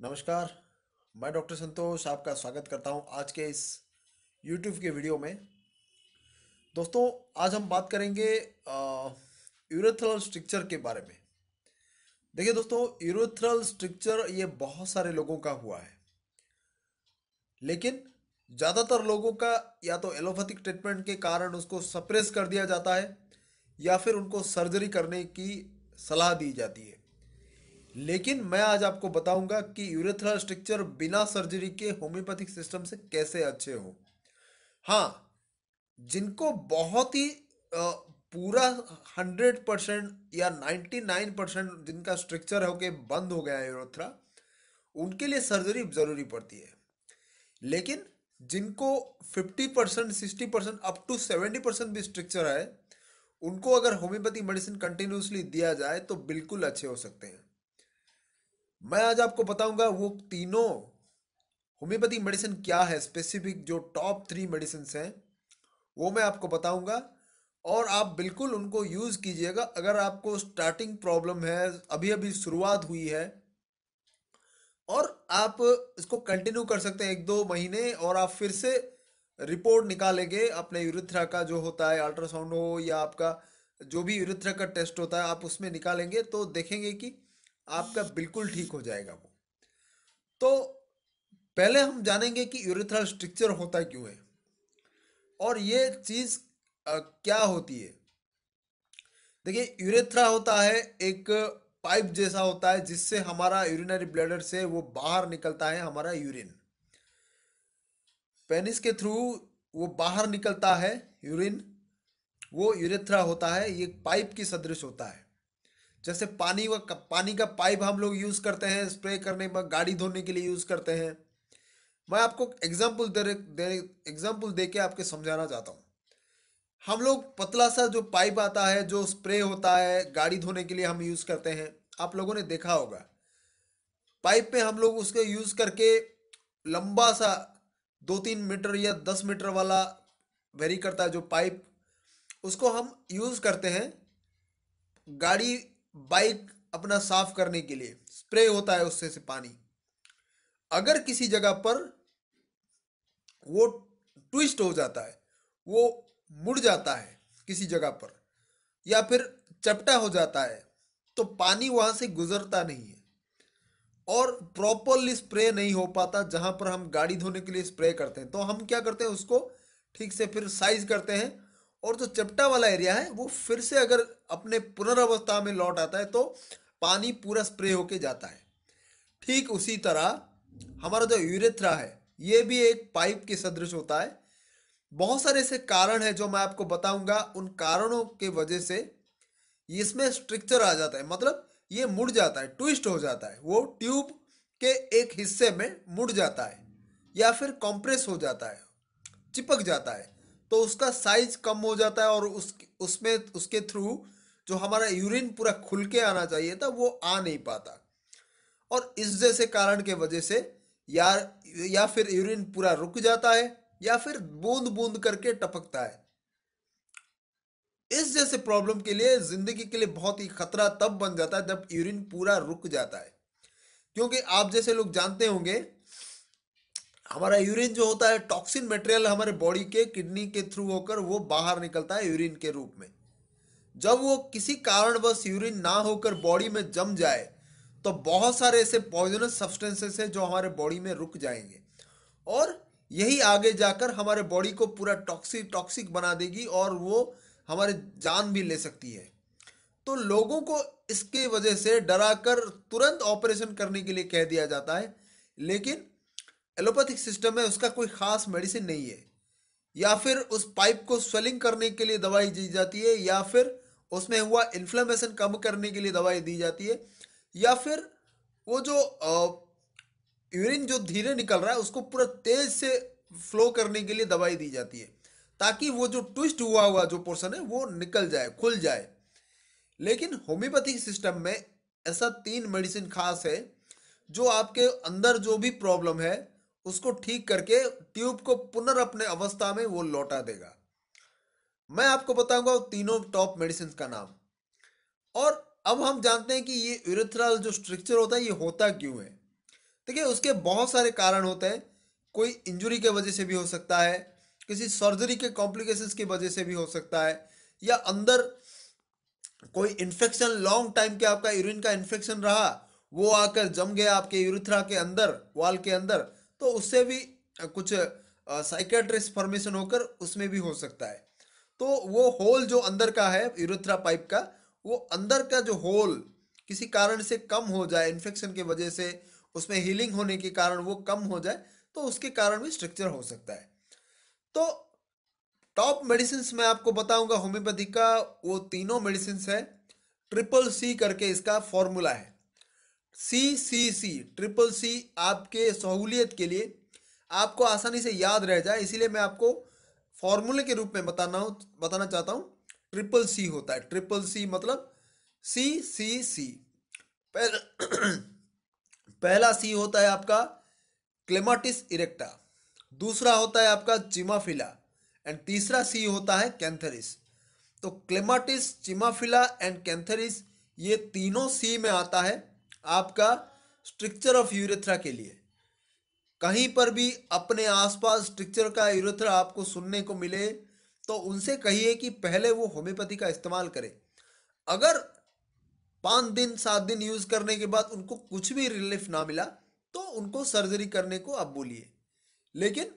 नमस्कार। मैं डॉक्टर संतोष आपका स्वागत करता हूं आज के इस YouTube के वीडियो में। दोस्तों, आज हम बात करेंगे यूरेथ्रल स्ट्रक्चर के बारे में। देखिए दोस्तों, यूरेथ्रल स्ट्रक्चर ये बहुत सारे लोगों का हुआ है, लेकिन ज़्यादातर लोगों का या तो एलोपैथिक ट्रीटमेंट के कारण उसको सप्रेस कर दिया जाता है या फिर उनको सर्जरी करने की सलाह दी जाती है। लेकिन मैं आज आपको बताऊंगा कि यूरेथ्रल स्ट्रक्चर बिना सर्जरी के होम्योपैथिक सिस्टम से कैसे अच्छे हो। हाँ, जिनको बहुत ही पूरा 100% या 99% जिनका स्ट्रक्चर होके बंद हो गया है यूरेथ्रा, उनके लिए सर्जरी जरूरी पड़ती है। लेकिन जिनको 50% 60% अप टू 70% भी स्ट्रक्चर है, उनको अगर होम्योपैथी मेडिसिन कंटिन्यूसली दिया जाए तो बिल्कुल अच्छे हो सकते हैं। मैं आज आपको बताऊंगा वो तीनों होम्योपैथी मेडिसिन क्या है, स्पेसिफिक जो टॉप 3 मेडिसिन हैं वो मैं आपको बताऊंगा। और आप बिल्कुल उनको यूज़ कीजिएगा। अगर आपको स्टार्टिंग प्रॉब्लम है, अभी अभी शुरुआत हुई है, और आप इसको कंटिन्यू कर सकते हैं 1-2 महीने, और आप फिर से रिपोर्ट निकालेंगे अपने यूरिथ्रा का, जो होता है अल्ट्रासाउंड हो या आपका जो भी यूरिथ्रा का टेस्ट होता है, आप उसमें निकालेंगे तो देखेंगे कि आपका बिल्कुल ठीक हो जाएगा वो। तो पहले हम जानेंगे कि यूरिथ्रल स्ट्रक्चर होता क्यों है और ये चीज़ क्या होती है। देखिए, यूरेथ्रा होता है एक पाइप जैसा होता है जिससे हमारा यूरिनरी ब्लैडर से वो बाहर निकलता है हमारा यूरिन। पेनिस के थ्रू वो बाहर निकलता है यूरिन। वो यूरेथ्रा होता है, ये पाइप की सदृश होता है। जैसे पानी का पाइप हम लोग यूज करते हैं स्प्रे करने में, गाड़ी धोने के लिए यूज करते हैं। मैं आपको एग्जाम्पल दे के आपके समझाना चाहता हूँ। हम लोग पतला सा जो पाइप आता है, जो स्प्रे होता है गाड़ी धोने के लिए हम यूज करते हैं, आप लोगों ने देखा होगा। पाइप में हम लोग उसके यूज करके लंबा सा 2-3 मीटर या 10 मीटर वाला वेरी करता है जो पाइप, उसको हम यूज करते हैं गाड़ी बाइक अपना साफ करने के लिए। स्प्रे होता है उससे से पानी। अगर किसी जगह पर वो ट्विस्ट हो जाता है, वो मुड़ जाता है किसी जगह पर, या फिर चपटा हो जाता है, तो पानी वहां से गुजरता नहीं है और प्रॉपरली स्प्रे नहीं हो पाता। जहां पर हम गाड़ी धोने के लिए स्प्रे करते हैं, तो हम क्या करते हैं, उसको ठीक से फिर साइज करते हैं, और जो चपटा वाला एरिया है वो फिर से अगर अपने पुनर्वस्था में लौट आता है तो पानी पूरा स्प्रे होके जाता है। ठीक उसी तरह हमारा जो यूरेथ्रा है, ये भी एक पाइप के सदृश होता है। बहुत सारे ऐसे कारण हैं जो मैं आपको बताऊंगा। उन कारणों के वजह से इसमें स्ट्रक्चर आ जाता है, मतलब ये मुड़ जाता है, ट्विस्ट हो जाता है, वो ट्यूब के एक हिस्से में मुड़ जाता है या फिर कंप्रेस हो जाता है, चिपक जाता है। तो उसका साइज कम हो जाता है और उसमें उसके थ्रू जो हमारा यूरिन पूरा खुल के आना चाहिए था वो आ नहीं पाता। और इस जैसे कारण के वजह से यार या फिर यूरिन पूरा रुक जाता है या फिर बूंद बूंद करके टपकता है। इस जैसे प्रॉब्लम के लिए जिंदगी के लिए बहुत ही खतरा तब बन जाता है जब यूरिन पूरा रुक जाता है। क्योंकि आप जैसे लोग जानते होंगे, हमारा यूरिन जो होता है टॉक्सिन मटेरियल हमारे बॉडी के किडनी के थ्रू होकर वो बाहर निकलता है यूरिन के रूप में। जब वो किसी कारणवश यूरिन ना होकर बॉडी में जम जाए तो बहुत सारे ऐसे पॉइजनस सब्सटेंसेस हैं जो हमारे बॉडी में रुक जाएंगे, और यही आगे जाकर हमारे बॉडी को पूरा टॉक्सिक टॉक्सिक बना देगी और वो हमारे जान भी ले सकती है। तो लोगों को इसके वजह से डराकर तुरंत ऑपरेशन करने के लिए कह दिया जाता है। लेकिन एलोपैथिक सिस्टम में उसका कोई खास मेडिसिन नहीं है। या फिर उस पाइप को स्वेलिंग करने के लिए दवाई दी जाती है, या फिर उसमें हुआ इन्फ्लेमेशन कम करने के लिए दवाई दी जाती है, या फिर वो जो यूरिन जो धीरे निकल रहा है उसको पूरा तेज से फ्लो करने के लिए दवाई दी जाती है, ताकि वो जो ट्विस्ट हुआ हुआ जो पोर्शन है वो निकल जाए, खुल जाए। लेकिन होम्योपैथिक सिस्टम में ऐसा 3 मेडिसिन खास है जो आपके अंदर जो भी प्रॉब्लम है उसको ठीक करके ट्यूब को पुनर् अपने अवस्था में वो लौटा देगा। मैं आपको बताऊंगा वो तीनों टॉप मेडिसिन का नाम। और अब हम जानते हैं कि ये यूरेथ्रल जो स्ट्रक्चर होता है ये होता क्यों है। देखिए उसके बहुत सारे कारण होते हैं। कोई इंजरी के वजह से भी हो सकता है, किसी सर्जरी के कॉम्प्लिकेशंस की वजह से भी हो सकता है, या अंदर कोई इन्फेक्शन लॉन्ग टाइम के आपका यूरिन का इन्फेक्शन रहा, वो आकर जम गया आपके यूरिथ्रा के अंदर, वॉल के अंदर, तो उससे भी कुछ साइकेट्रिस फॉर्मेशन होकर उसमें भी हो सकता है। तो वो होल जो अंदर का है यूरिथ्रा पाइप का, वो अंदर का जो होल किसी कारण से कम हो जाए, इन्फेक्शन की वजह से, उसमें हीलिंग होने के कारण वो कम हो जाए, तो उसके कारण भी स्ट्रक्चर हो सकता है। तो टॉप मेडिसिन मैं आपको बताऊंगा होम्योपैथी का, वो तीनों मेडिसिन है। ट्रिपल सी करके इसका फॉर्मूला है, CCC, ट्रिपल सी। आपके सहूलियत के लिए, आपको आसानी से याद रह जाए, इसीलिए मैं आपको फॉर्मूले के रूप में बताना चाहता हूँ। ट्रिपल सी होता है, ट्रिपल सी मतलब CCC। पहला पहला सी होता है आपका क्लेमाटिस इरेक्टा, दूसरा होता है आपका चिमाफिला, एंड तीसरा सी होता है कैंथरिस। तो क्लेमाटिस, चिमाफिला एंड कैंथरिस, ये तीनों सी में आता है आपका स्ट्रक्चर ऑफ यूरेथ्रा के लिए। कहीं पर भी अपने आसपास स्ट्रक्चर का यूरेथ्रा आपको सुनने को मिले, तो उनसे कहिए कि पहले वो होम्योपैथी का इस्तेमाल करें। अगर 5 दिन 7 दिन यूज करने के बाद उनको कुछ भी रिलीफ ना मिला, तो उनको सर्जरी करने को आप बोलिए। लेकिन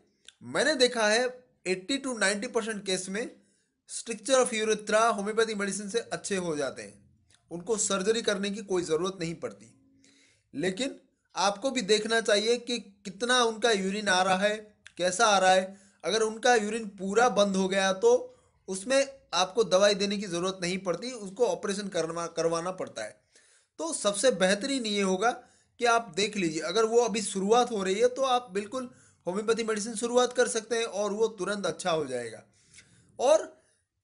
मैंने देखा है 80 to 90% केस में structure of urethra homeopathy medicine से अच्छे हो जाते हैं, उनको सर्जरी करने की कोई ज़रूरत नहीं पड़ती। लेकिन आपको भी देखना चाहिए कि कितना उनका यूरिन आ रहा है, कैसा आ रहा है। अगर उनका यूरिन पूरा बंद हो गया तो उसमें आपको दवाई देने की ज़रूरत नहीं पड़ती, उसको ऑपरेशन करवाना पड़ता है। तो सबसे बेहतरीन ये होगा कि आप देख लीजिए, अगर वो अभी शुरुआत हो रही है तो आप बिल्कुल होम्योपैथी मेडिसिन शुरुआत कर सकते हैं और वो तुरंत अच्छा हो जाएगा। और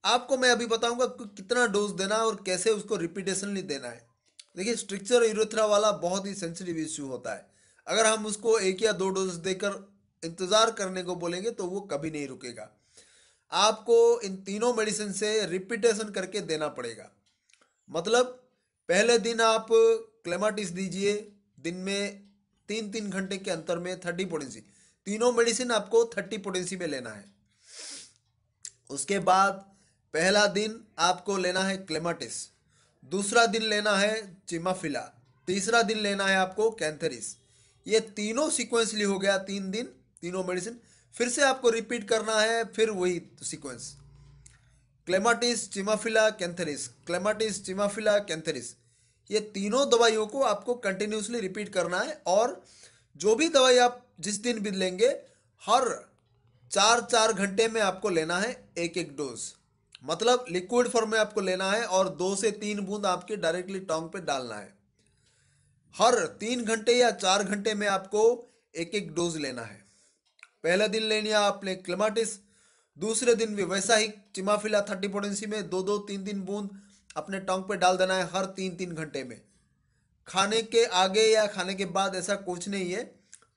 आपको मैं अभी बताऊंगा कि कितना डोज देना है और कैसे उसको रिपीटेशनली देना है। देखिए स्ट्रक्चर यूरेथ्रा वाला बहुत ही सेंसिटिव इश्यू होता है। अगर हम उसको 1 या 2 डोज देकर इंतज़ार करने को बोलेंगे तो वो कभी नहीं रुकेगा। आपको इन तीनों मेडिसिन से रिपीटेशन करके देना पड़ेगा। मतलब पहले दिन आप क्लेमाटिस दीजिए, दिन में 3 3 घंटे के अंतर में 30 पोटेंसी, तीनों मेडिसिन आपको 30 पोटेंसी में लेना है। उसके बाद पहला दिन आपको लेना है क्लेमाटिस, दूसरा दिन लेना है चिमाफिला, तीसरा दिन लेना है आपको कैंथरिस। ये तीनों सीक्वेंसली हो गया, 3 दिन तीनों मेडिसिन। फिर से आपको रिपीट करना है, फिर वही sequence, Clematis Chimaphila Cantharis, Clematis Chimaphila Cantharis. ये तीनों दवाइयों को आपको कंटिन्यूसली रिपीट करना है। और जो भी दवाई आप जिस दिन भी लेंगे, हर 4 4 घंटे में आपको लेना है 1 1 डोज। मतलब लिक्विड फॉर्म में आपको लेना है और 2 से 3 बूंद आपके डायरेक्टली टोंग पे डालना है। हर 3 घंटे या 4 घंटे में आपको 1 1 डोज लेना है। पहले दिन ले लिया आपने क्लेमाटिस, दूसरे दिन भी वैसा ही चिमाफिला 30 पोटेंसी में 2 2 3 3 बूंद अपने टोंग पे डाल देना है हर 3 3 घंटे में। खाने के आगे या खाने के बाद ऐसा कुछ नहीं है,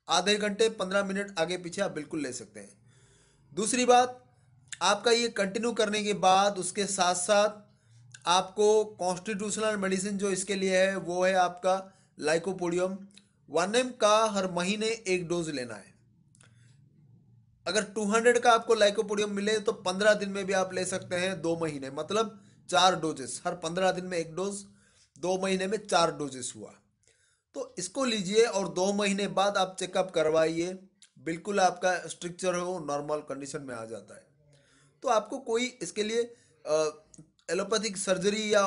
आधे घंटे 15 मिनट आगे पीछे आप बिल्कुल ले सकते हैं। दूसरी बात, आपका ये कंटिन्यू करने के बाद उसके साथ साथ आपको कॉन्स्टिट्यूशनल मेडिसिन जो इसके लिए है वो है आपका लाइकोपोडियम 1 mg का हर महीने 1 डोज लेना है। अगर 200 का आपको लाइकोपोडियम मिले तो 15 दिन में भी आप ले सकते हैं, 2 महीने, मतलब 4 डोजेस, हर 15 दिन में 1 डोज, 2 महीने में 4 डोजेस हुआ। तो इसको लीजिए और 2 महीने बाद आप चेकअप करवाइए, बिल्कुल आपका स्ट्रक्चर हो नॉर्मल कंडीशन में आ जाता है। तो आपको कोई इसके लिए एलोपैथिक सर्जरी या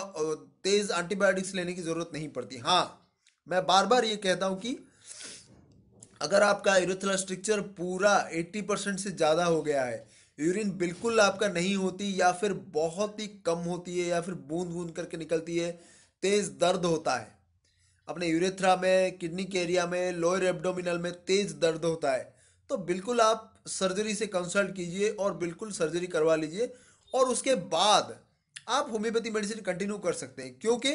तेज एंटीबायोटिक्स लेने की ज़रूरत नहीं पड़ती। हाँ, मैं बार बार ये कहता हूँ कि अगर आपका यूरिथ्रल स्ट्रक्चर पूरा 80% से ज़्यादा हो गया है, यूरिन बिल्कुल आपका नहीं होती या फिर बहुत ही कम होती है या फिर बूंद बूंद करके निकलती है, तेज़ दर्द होता है अपने यूरेथ्रा में, किडनी के एरिया में, लोअर एब्डोमिनल में तेज़ दर्द होता है, तो बिल्कुल आप सर्जरी से कंसल्ट कीजिए और बिल्कुल सर्जरी करवा लीजिए। और उसके बाद आप होम्योपैथी मेडिसिन कंटिन्यू कर सकते हैं। क्योंकि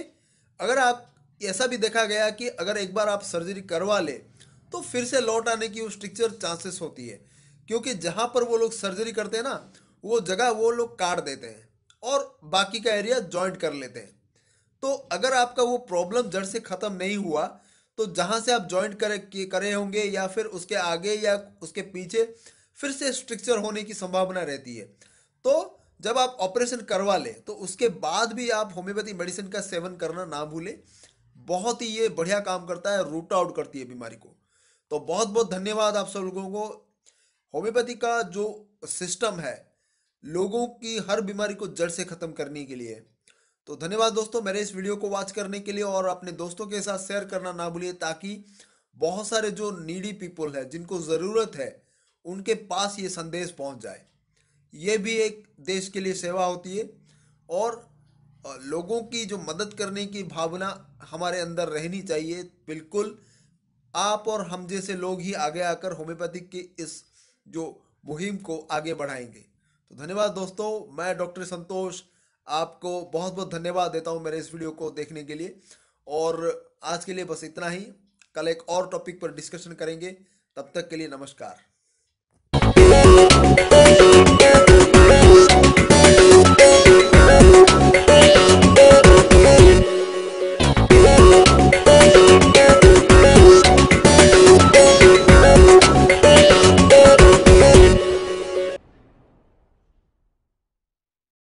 अगर आप, ऐसा भी देखा गया कि अगर एक बार आप सर्जरी करवा ले तो फिर से लौट आने की उस स्ट्रक्चर चांसेस होती है। क्योंकि जहाँ पर वो लोग सर्जरी करते हैं ना, वो जगह वो लोग काट देते हैं और बाकी का एरिया जॉइंट कर लेते हैं। तो अगर आपका वो प्रॉब्लम जड़ से ख़त्म नहीं हुआ तो जहां से आप ज्वाइंट करे होंगे या फिर उसके आगे या उसके पीछे फिर से स्ट्रक्चर होने की संभावना रहती है। तो जब आप ऑपरेशन करवा लें तो उसके बाद भी आप होम्योपैथी मेडिसिन का सेवन करना ना भूलें। बहुत ही ये बढ़िया काम करता है, रूट आउट करती है बीमारी को। तो बहुत बहुत धन्यवाद आप सब लोगों को। होम्योपैथी का जो सिस्टम है लोगों की हर बीमारी को जड़ से खत्म करने के लिए। तो धन्यवाद दोस्तों मेरे इस वीडियो को वॉच करने के लिए, और अपने दोस्तों के साथ शेयर करना ना भूलिए ताकि बहुत सारे जो नीडी पीपल है जिनको ज़रूरत है उनके पास ये संदेश पहुंच जाए। ये भी एक देश के लिए सेवा होती है, और लोगों की जो मदद करने की भावना हमारे अंदर रहनी चाहिए। बिल्कुल आप और हम जैसे लोग ही आगे आकर होम्योपैथिक की इस जो मुहिम को आगे बढ़ाएंगे। तो धन्यवाद दोस्तों, मैं डॉक्टर संतोष आपको बहुत बहुत धन्यवाद देता हूं मेरे इस वीडियो को देखने के लिए। और आज के लिए बस इतना ही, कल एक और टॉपिक पर डिस्कशन करेंगे। तब तक के लिए नमस्कार।